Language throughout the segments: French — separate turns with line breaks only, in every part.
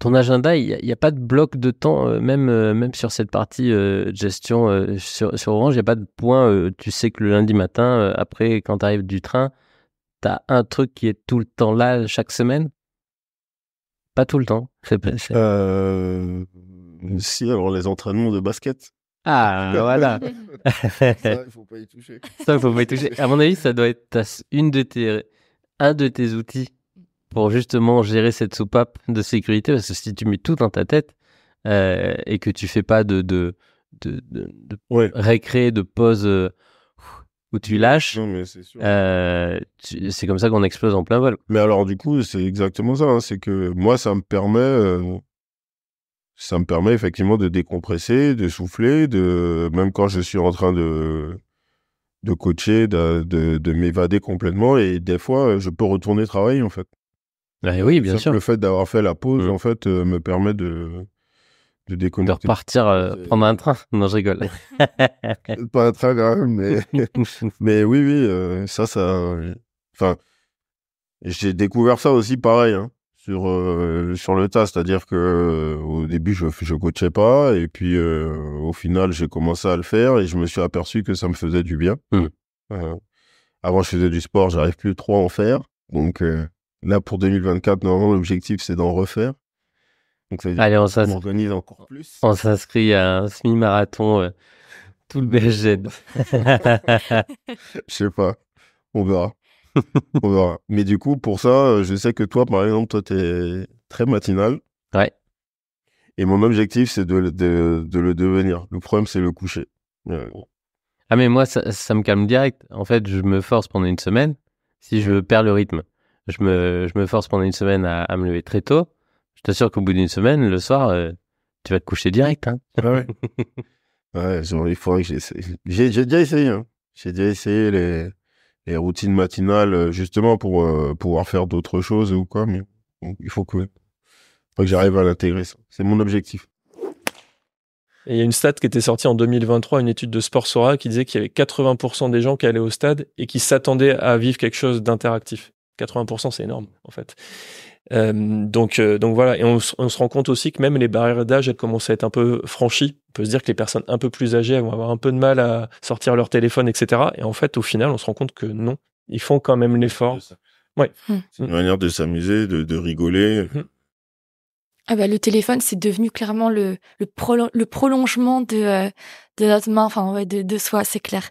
ton agenda, il y a pas de bloc de temps, même sur cette partie gestion sur Orange, il y a pas de point. Tu sais que le lundi matin, après, quand tu arrives du train, t'as un truc qui est tout le temps là chaque semaine? Pas tout le temps.
Si, alors les entraînements de basket.
Ah, voilà.
Ça, il faut pas y toucher.
Ça, faut pas y toucher. À mon avis, ça doit être un de tes outils pour justement gérer cette soupape de sécurité, parce que si tu mets tout dans ta tête et que tu fais pas de
Ouais.
récré, de pause où tu lâches,
Non, mais c'est sûr.
c'est comme ça qu'on explose en plein vol.
Mais alors, du coup, c'est exactement ça. Hein. C'est que moi, ça me permet effectivement de décompresser, de souffler, même quand je suis en train de coacher, de m'évader complètement. Et des fois, je peux retourner travailler, en fait.
Oui, bien sûr.
Le fait d'avoir fait la pause, en fait, me permet de déconnecter.
De repartir prendre un train. Non, je rigole.
Pas un train, quand même, mais oui, ça... Enfin, j'ai découvert ça aussi pareil, hein, sur le tas. C'est-à-dire que au début, je coachais pas. Et puis, au final, j'ai commencé à le faire et je me suis aperçu que ça me faisait du bien. Avant, je faisais du sport, j'arrive plus trop à en faire. Donc, là, pour 2024, normalement, l'objectif, c'est d'en refaire. Donc, ça veut dire
Allez, on
m'organise encore plus.
On s'inscrit à un semi-marathon, tout le BSG.
Je sais pas. On verra. On verra. Mais du coup, pour ça, je sais que toi, par exemple, toi, t'es très matinal.
Ouais.
Et mon objectif, c'est de le devenir. Le problème, c'est le coucher.
Ah, mais moi, ça me calme direct. En fait, je me force pendant une semaine. Si je perds le rythme, je me force pendant une semaine à me lever très tôt. Je t'assure qu'au bout d'une semaine, le soir, tu vas te coucher direct. Hein.
Ah ouais. Ouais, genre, il faudrait que j'essaie. J'ai déjà essayé. Hein. J'ai déjà essayé les routines matinales, justement pour pouvoir faire d'autres choses ou quoi. Mais bon, faut que j'arrive à l'intégrer. Ça. C'est mon objectif.
Et il y a une stat qui était sortie en 2023, une étude de Sportsora qui disait qu'il y avait 80% des gens qui allaient au stade et qui s'attendaient à vivre quelque chose d'interactif. 80%, c'est énorme, en fait. Donc voilà. Et on se rend compte aussi que même les barrières d'âge, elles commencent à être un peu franchies. On peut se dire que les personnes un peu plus âgées, elles vont avoir un peu de mal à sortir leur téléphone, etc. Et en fait, au final, on se rend compte que non. Ils font quand même l'effort. Ouais.
C'est une manière de s'amuser, de rigoler.
Ah bah, le téléphone, c'est devenu clairement le prolongement de notre main, enfin ouais, de soi, c'est clair.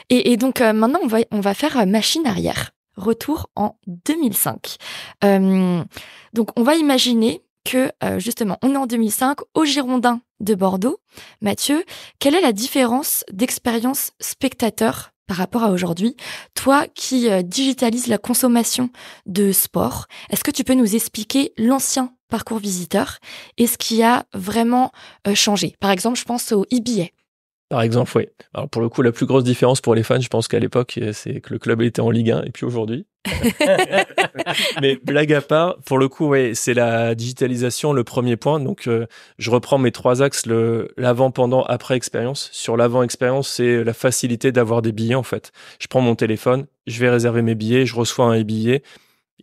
Et donc maintenant, on va faire machine arrière. Retour en 2005. Donc on va imaginer que justement, on est en 2005 au Girondin de Bordeaux. Mathieu, quelle est la différence d'expérience spectateur par rapport à aujourd'hui? Toi qui digitalises la consommation de sport, est-ce que tu peux nous expliquer l'ancien parcours visiteur et ce qui a vraiment changé? Par exemple, je pense au e-billet.
Par exemple, oui. Alors pour le coup, la plus grosse différence pour les fans, je pense qu'à l'époque, c'est que le club était en Ligue 1 et puis aujourd'hui. Mais blague à part, pour le coup, ouais, c'est la digitalisation le premier point. Donc, je reprends mes trois axes, l'avant, pendant, après expérience. Sur l'avant expérience, c'est la facilité d'avoir des billets, en fait. Je prends mon téléphone, je vais réserver mes billets, je reçois un billet.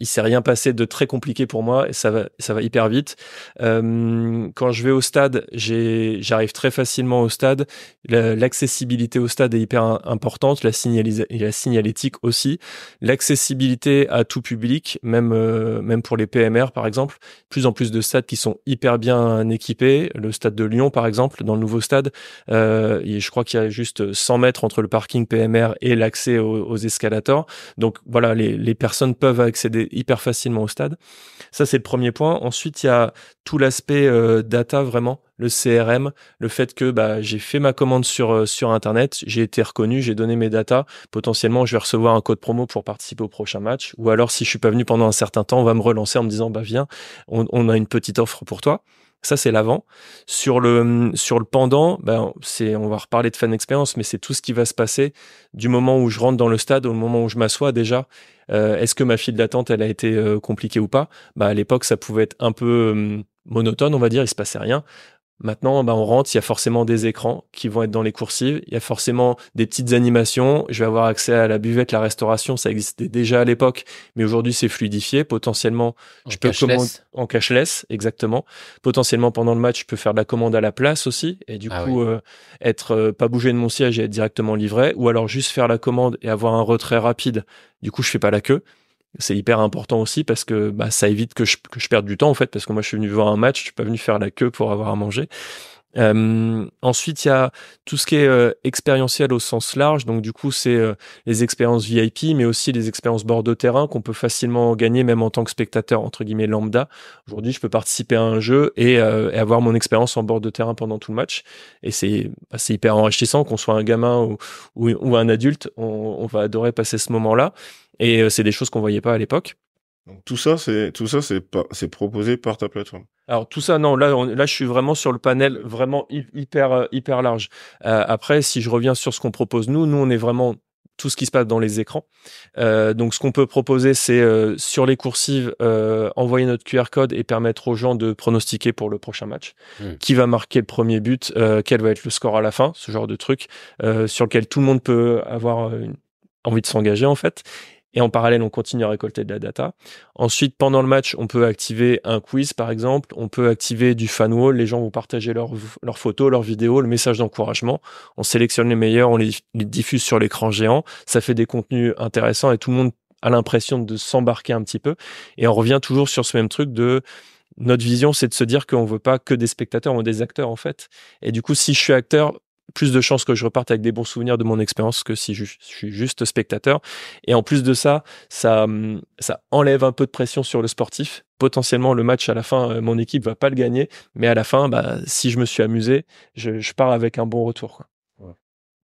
Il s'est rien passé de très compliqué pour moi et ça va hyper vite. Quand je vais au stade, j'arrive très facilement au stade. L'accessibilité au stade est hyper importante, la signalétique aussi. L'accessibilité à tout public, même pour les PMR par exemple. Plus en plus de stades qui sont hyper bien équipés. Le stade de Lyon par exemple, dans le nouveau stade, je crois qu'il y a juste 100 mètres entre le parking PMR et l'accès aux escalators. Donc voilà, les personnes peuvent accéder hyper facilement au stade. Ça, c'est le premier point. Ensuite, il y a tout l'aspect data, vraiment, le CRM, le fait que j'ai fait ma commande sur Internet, j'ai été reconnu, j'ai donné mes datas. Potentiellement, je vais recevoir un code promo pour participer au prochain match. Ou alors, si je suis pas venu pendant un certain temps, on va me relancer en me disant, viens, on a une petite offre pour toi. Ça, c'est l'avant. Sur le pendant, on va reparler de fan expérience, mais c'est tout ce qui va se passer du moment où je rentre dans le stade au moment où je m'assois déjà. Est-ce que ma file d'attente, elle a été compliquée ou pas? À l'époque, ça pouvait être un peu monotone, on va dire, il se passait rien. Maintenant, on rentre, il y a forcément des écrans qui vont être dans les coursives. Il y a forcément des petites animations. Je vais avoir accès à la buvette, la restauration. Ça existait déjà à l'époque, mais aujourd'hui, c'est fluidifié. Potentiellement, je peux commander en cashless, exactement. Potentiellement, pendant le match, je peux faire de la commande à la place aussi. Et du coup, être pas bouger de mon siège et être directement livré. Ou alors juste faire la commande et avoir un retrait rapide. Du coup, je fais pas la queue. C'est hyper important aussi parce que ça évite que je perde du temps en fait, parce que moi je suis venu voir un match, je suis pas venu faire la queue pour avoir à manger. Ensuite, il y a tout ce qui est expérientiel au sens large. Donc du coup, c'est les expériences VIP, mais aussi les expériences bord de terrain qu'on peut facilement gagner même en tant que spectateur entre guillemets lambda. Aujourd'hui, je peux participer à un jeu et avoir mon expérience en bord de terrain pendant tout le match. Et c'est hyper enrichissant, qu'on soit un gamin ou un adulte, on va adorer passer ce moment-là. Et c'est des choses qu'on voyait pas à l'époque.
Donc tout ça, c'est proposé par ta plateforme.
Alors tout ça, non, là, je suis vraiment sur le panel vraiment hyper large. Après, si je reviens sur ce qu'on propose, nous, on est vraiment tout ce qui se passe dans les écrans. Donc, ce qu'on peut proposer, c'est sur les coursives, envoyer notre QR code et permettre aux gens de pronostiquer pour le prochain match. Qui va marquer le premier but, quel va être le score à la fin, ce genre de truc sur lequel tout le monde peut avoir envie de s'engager en fait. Et en parallèle, on continue à récolter de la data. Ensuite, pendant le match, on peut activer un quiz, par exemple. On peut activer du fan wall. Les gens vont partager leurs photos, leurs vidéos, le message d'encouragement. On sélectionne les meilleurs, on les diffuse sur l'écran géant. Ça fait des contenus intéressants et tout le monde a l'impression de s'embarquer un petit peu. Et on revient toujours sur ce même truc de notre vision, c'est de se dire qu'on veut pas que des spectateurs, on veut des acteurs, en fait. Et du coup, si je suis acteur, plus de chances que je reparte avec des bons souvenirs de mon expérience que si je suis juste spectateur. Et en plus de ça, ça enlève un peu de pression sur le sportif. Potentiellement, le match, à la fin, mon équipe va pas le gagner. Mais à la fin, si je me suis amusé, je pars avec un bon retour, quoi.